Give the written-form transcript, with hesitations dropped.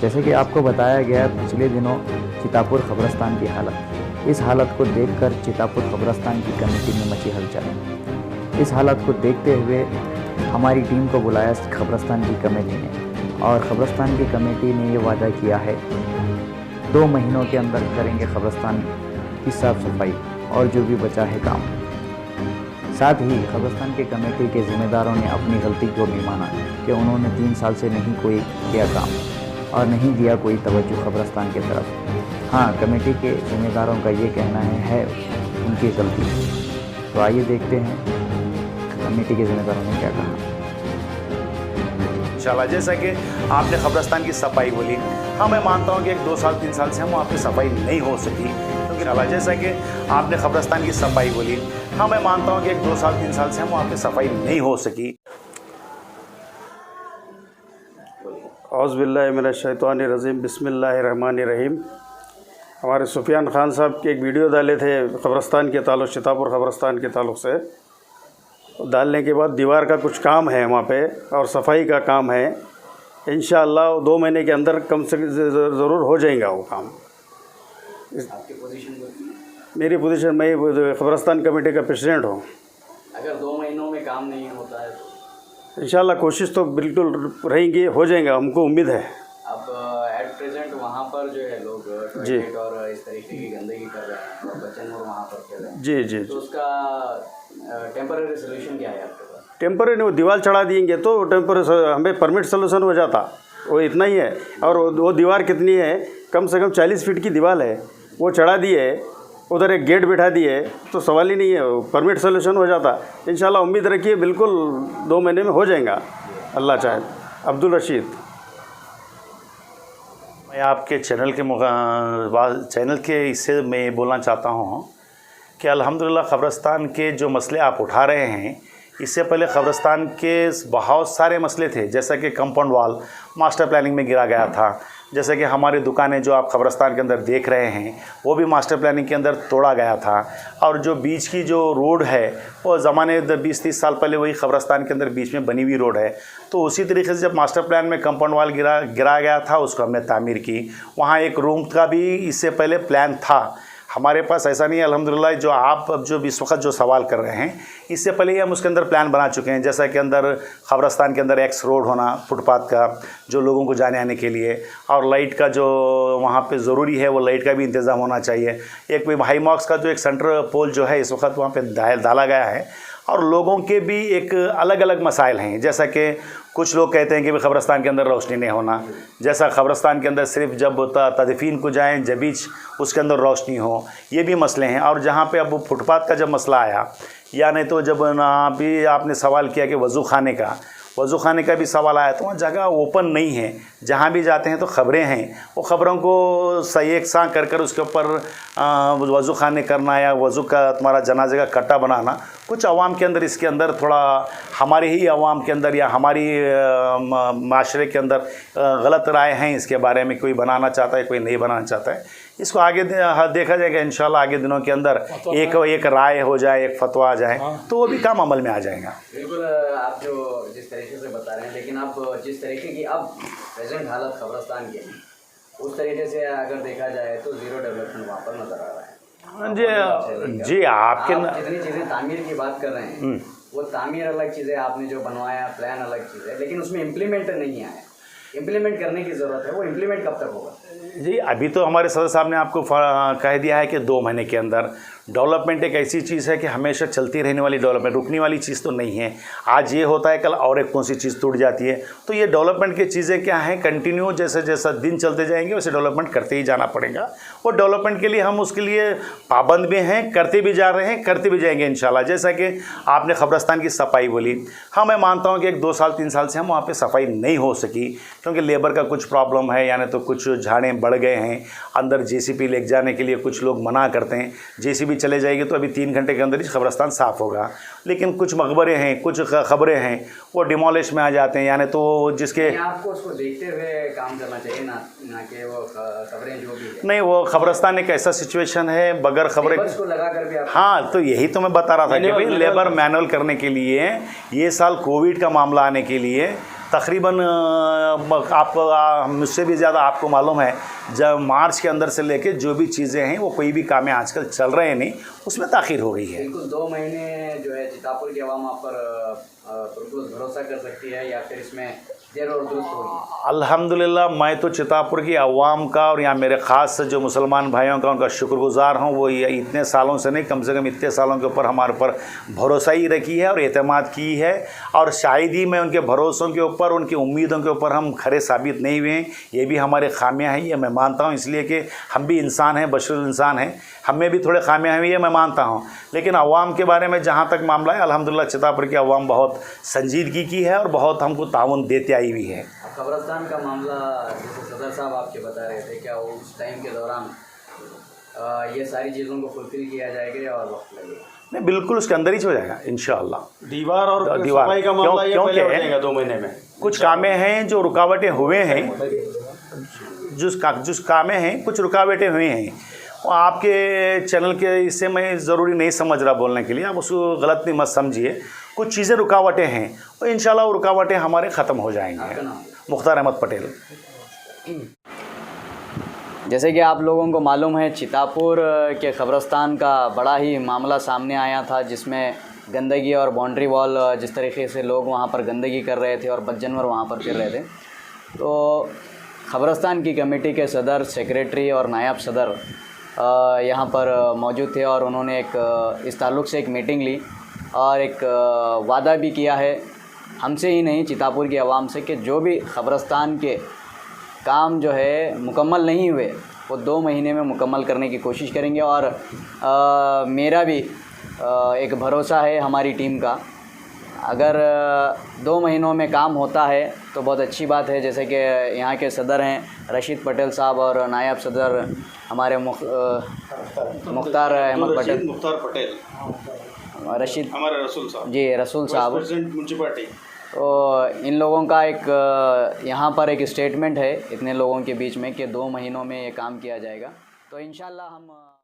जैसे कि आपको बताया गया पिछले दिनों चितापुर कब्रिस्तान की हालत। इस हालत को देखकर चितापुर कब्रिस्तान की कमेटी में मची हलचल। इस हालत को देखते हुए हमारी टीम को बुलाया कब्रिस्तान की कमेटी ने, और कब्रिस्तान की कमेटी ने ये वादा किया है 2 महीनों के अंदर करेंगे कब्रिस्तान की साफ़ सफाई और जो भी बचा है काम। साथ ही कब्रिस्तान की कमेटी के ज़िम्मेदारों ने अपनी गलती को भी माना कि उन्होंने 3 साल से नहीं कोई किया काम और नहीं दिया कोई तवज्जो कब्रिस्तान की तरफ। हाँ, कमेटी के ज़िम्मेदारों का ये कहना है उनकी गलती। तो आइए देखते हैं कमेटी के ज़िम्मेदारों ने क्या कहा। इंशाल्लाह, जैसा कि आपने कब्रिस्तान की सफाई बोली, हाँ मैं मानता हूँ कि 1-2 साल 3 साल से हम वहाँ पे सफाई नहीं हो सकी, क्योंकि इंशाल्लाह जैसा कि आपने कब्रिस्तान की सफाई बोली, हाँ मैं मानता हूँ कि 1-2 साल 3 साल से हम वहाँ पे सफाई नहीं हो सकी। औज़ु बिल्लाहि मिनश शैतानिर रजीम, बिस्मिल्लाहिर रहमानिर रहीम। हमारे सुफियान खान साहब के एक वीडियो डाले थे कब्रिस्तान के ताल्लुक़, चितापुर कब्रिस्तान के ताल्लुक़ से। डालने के बाद दीवार का कुछ काम है वहाँ पे और सफाई का काम है। इंशाअल्लाह 2 महीने के अंदर कम से ज़रूर हो जाएगा वो काम। आपकी पोजीशन मेरी पोजीशन, मैं कब्रिस्तान कमेटी का प्रेसिडेंट हूँ। अगर 2 महीनों में काम नहीं होता है तो इंशाअल्लाह कोशिश तो बिल्कुल रहेंगी, हो जाएगा, हमको उम्मीद है। अब एट प्रेजेंट वहाँ पर जो है लोग जी टॉयलेट और इस तरीके की गंदगी कर रहे हैं और बच्चन और वहाँ पर खेल रहे हैं। जी जी तो उसका टेम्पररी सोल्यूशन क्या है आपके पास? टेम्पररी वो दीवार चढ़ा देंगे तो टेम्पररी हमें परमिट सोल्यूशन हो जाता, वो इतना ही है। और वो दीवार कितनी है, कम से कम 40 फीट की दीवार है, वो चढ़ा दिए, उधर एक गेट बिठा दिए तो सवाल ही नहीं है, परमिट सोल्यूशन हो जाता। इंशाल्लाह उम्मीद रखिए बिल्कुल 2 महीने में हो जाएगा, अल्लाह चाहे। अब्दुल रशीद। मैं आपके चैनल के इससे मैं बोलना चाहता हूँ कि अल्हम्दुलिल्लाह कब्रिस्तान के जो मसले आप उठा रहे हैं, इससे पहले कब्रिस्तान के बहुत सारे मसले थे, जैसा कि कंपाउंड वॉल मास्टर प्लानिंग में गिरा गया था, जैसे कि हमारी दुकानें जो आप कब्रिस्तान के अंदर देख रहे हैं वो भी मास्टर प्लानिंग के अंदर तोड़ा गया था, और जो बीच की जो रोड है वो ज़माने 20-30 साल पहले वही कब्रिस्तान के अंदर बीच में बनी हुई रोड है। तो उसी तरीके से जब मास्टर प्लान में कंपाउंड वॉल गिरा गया था, उसको हमने तामीर की। वहाँ एक रूम का भी इससे पहले प्लान था हमारे पास, ऐसा नहीं है। अल्हम्दुलिल्लाह जो आप अब जो इस वक्त जो सवाल कर रहे हैं, इससे पहले ही हम उसके अंदर प्लान बना चुके हैं, जैसा कि अंदर कब्रिस्तान के अंदर एक्स रोड होना फुटपाथ का, जो लोगों को जाने आने के लिए, और लाइट का जो वहाँ पे ज़रूरी है वो लाइट का भी इंतज़ाम होना चाहिए। एक भी हाई मार्क्स का जो एक सेंटर पोल जो है इस वक्त वहाँ पे डाला गया है। और लोगों के भी एक अलग अलग मसाइल हैं, जैसा कि कुछ लोग कहते हैं कि कब्रिस्तान के अंदर रोशनी नहीं होना, जैसा कब्रिस्तान के अंदर सिर्फ जब तदफीन को जाएं जब उसके अंदर रोशनी हो, ये भी मसले हैं। और जहाँ पे अब फुटपाथ का जब मसला आया, या नहीं तो जब अभी आपने सवाल किया कि वज़ू खाने का भी सवाल आया, तो वहाँ जगह ओपन नहीं है। जहाँ भी जाते हैं तो ख़बरें हैं, वो ख़बरों को सही एक साँ कर उसके ऊपर वज़ू खाने करना या वज़ू का तुम्हारा जनाजे का कट्टा बनाना, कुछ अवाम के अंदर इसके अंदर थोड़ा, हमारे ही अवाम के अंदर या हमारी माशरे के अंदर गलत राय हैं इसके बारे में। कोई बनाना चाहता है, कोई नहीं बनाना चाहता है। इसको आगे देखा जाएगा इंशाल्लाह। आगे दिनों के अंदर एक राय हो जाए, एक फतवा आ जाए, तो वो भी काम अमल में आ जाएगा। बिल्कुल, आप जो जिस तरीके से बता रहे हैं, लेकिन आप जिस तरीके की अब प्रेजेंट हालत कब्रिस्तान की है, उस तरीके से अगर देखा जाए तो ज़ीरो डेवलपमेंट वहाँ पर नज़र आ रहा है। जी आपके जितनी चीज़ें तामीर की बात कर रहे हैं, वो तामीर अलग चीज़ है, आपने जो बनवाया प्लान अलग चीज़ है, लेकिन उसमें इम्प्लीमेंट नहीं आया। इम्प्लीमेंट करने की ज़रूरत है, वो इम्प्लीमेंट कब तक होगा? जी अभी तो हमारे सदर साहब ने आपको कह दिया है कि 2 महीने के अंदर। डेवलपमेंट एक ऐसी चीज़ है कि हमेशा चलती रहने वाली डेवलपमेंट, रुकने वाली चीज़ तो नहीं है। आज ये होता है, कल और एक कौन सी चीज़ टूट जाती है। तो ये डेवलपमेंट की चीज़ें क्या हैं, कंटिन्यू जैसे जैसा दिन चलते जाएंगे वैसे डेवलपमेंट करते ही जाना पड़ेगा। और डेवलपमेंट के लिए हम उसके लिए पाबंद भी हैं, करते भी जा रहे हैं, करते भी जाएंगे इंशाल्लाह। जैसा कि आपने कब्रिस्तान की सफाई बोली, हाँ मैं मानता हूँ कि 1-2 साल 3 साल से हम वहाँ पर सफाई नहीं हो सकी, क्योंकि लेबर का कुछ प्रॉब्लम है, यानी तो कुछ झाड़ें बढ़ गए हैं। अंदर JCB ले जाने के लिए कुछ लोग मना करते हैं। JCB चले जाएगी तो अभी 3 घंटे के अंदर ही कब्रिस्तान साफ़ होगा। लेकिन कुछ मकबरे हैं, कुछ खबरें हैं, वो डिमोलिश में आ जाते हैं, यानी तो जिसके आपको उसको देखते हुए काम करना चाहिए, ना कि वो खबरें जो भी है। नहीं, वो कब्रिस्तान एक ऐसा सिचुएशन है बगैर खबरें को लगा कर भी आप। हाँ, तो यही तो मैं बता रहा था कि भाई लेबर मैनुअल करने के लिए ये साल कोविड का मामला आने के लिए तकरीबन आप मुझसे भी ज़्यादा आपको मालूम है, जब मार्च के अंदर से लेके जो भी चीज़ें हैं वो कोई भी काम आजकल चल रहे हैं नहीं, उसमें ताख़ीर हो गई है। बिल्कुल 2 महीने जो है चितापुर की आवाम आप पर बिल्कुल भरोसा कर सकती है या फिर इसमें देर और दुरुस्त होगी? अल्हम्दुलिल्लाह मैं तो चितापुर की आवाम का और यहाँ मेरे ख़ास जो मुसलमान भाइयों का उनका शुक्रगुज़ार हूँ। वो ये इतने सालों से नहीं, कम से कम इतने सालों के ऊपर हमारे ऊपर भरोसा ही रखी है और एतमाद की है, और शायद ही मैं उनके भरोसों के ऊपर, उनकी उम्मीदों के ऊपर हम खरे साबित नहीं हुए हैं। ये भी हमारे खामियाँ हैं, ये मैं मानता हूँ, इसलिए कि हम भी इंसान हैं, बशर इंसान हैं, हमें भी थोड़े खामियाँ हुई है, मैं मानता हूँ। लेकिन अवाम के बारे में जहाँ तक मामला है, अल्हम्दुलिल्लाह चितापुर की अवाम बहुत संजीदगी की है और बहुत हमको ताउन देते आई हुई है। कब्रिस्तान का मामला जैसे सदर साहब आपके बता रहे थे, क्या उस टाइम के दौरान ये सारी चीज़ों को फुलफिल किया जाएगा या और वक्त लगेगा? नहीं, बिल्कुल उसके अंदर ही हो जाएगा इंशाअल्लाह। दीवार और सफाई का मामला ये पहले हो जाएगा 2 महीने में। कुछ कामें हैं जो रुकावटें हुए हैं, जिस कामें हैं कुछ रुकावटें हुई हैं, वो आपके चैनल के इससे मैं ज़रूरी नहीं समझ रहा बोलने के लिए, आप उसको गलत नहीं मत समझिए। कुछ चीज़ें रुकावटें हैं और इंशाल्लाह वो रुकावटें हमारे ख़त्म हो जाएंगे। मुख्तार अहमद पटेल। जैसे कि आप लोगों को मालूम है, चितापुर के कब्रिस्तान का बड़ा ही मामला सामने आया था, जिसमें गंदगी और बाउंड्री वॉल, जिस तरीके से लोग वहाँ पर गंदगी कर रहे थे और बदजनवर वहाँ पर फिर रहे थे, तो कब्रिस्तान की कमेटी के सदर, सेक्रेटरी और नायब सदर यहाँ पर मौजूद थे और उन्होंने इस ताल्लुक़ से एक मीटिंग ली और एक वादा भी किया है हमसे ही नहीं, चितापुर की आवाम से, कि जो भी कब्रिस्तान के काम जो है मुकम्मल नहीं हुए वो 2 महीने में मुकम्मल करने की कोशिश करेंगे। और मेरा भी एक भरोसा है हमारी टीम का, अगर 2 महीनों में काम होता है तो बहुत अच्छी बात है। जैसे कि यहाँ के सदर हैं रशीद पटेल साहब और नायब सदर हमारे मुख्तार अहमद पटेल, रशीद हमारे रसूल साहब जी, रसूल साहब म्यूनसिपालिटी। तो इन लोगों का एक यहाँ पर एक स्टेटमेंट है इतने लोगों के बीच में कि 2 महीनों में ये काम किया जाएगा। तो इंशाल्लाह हम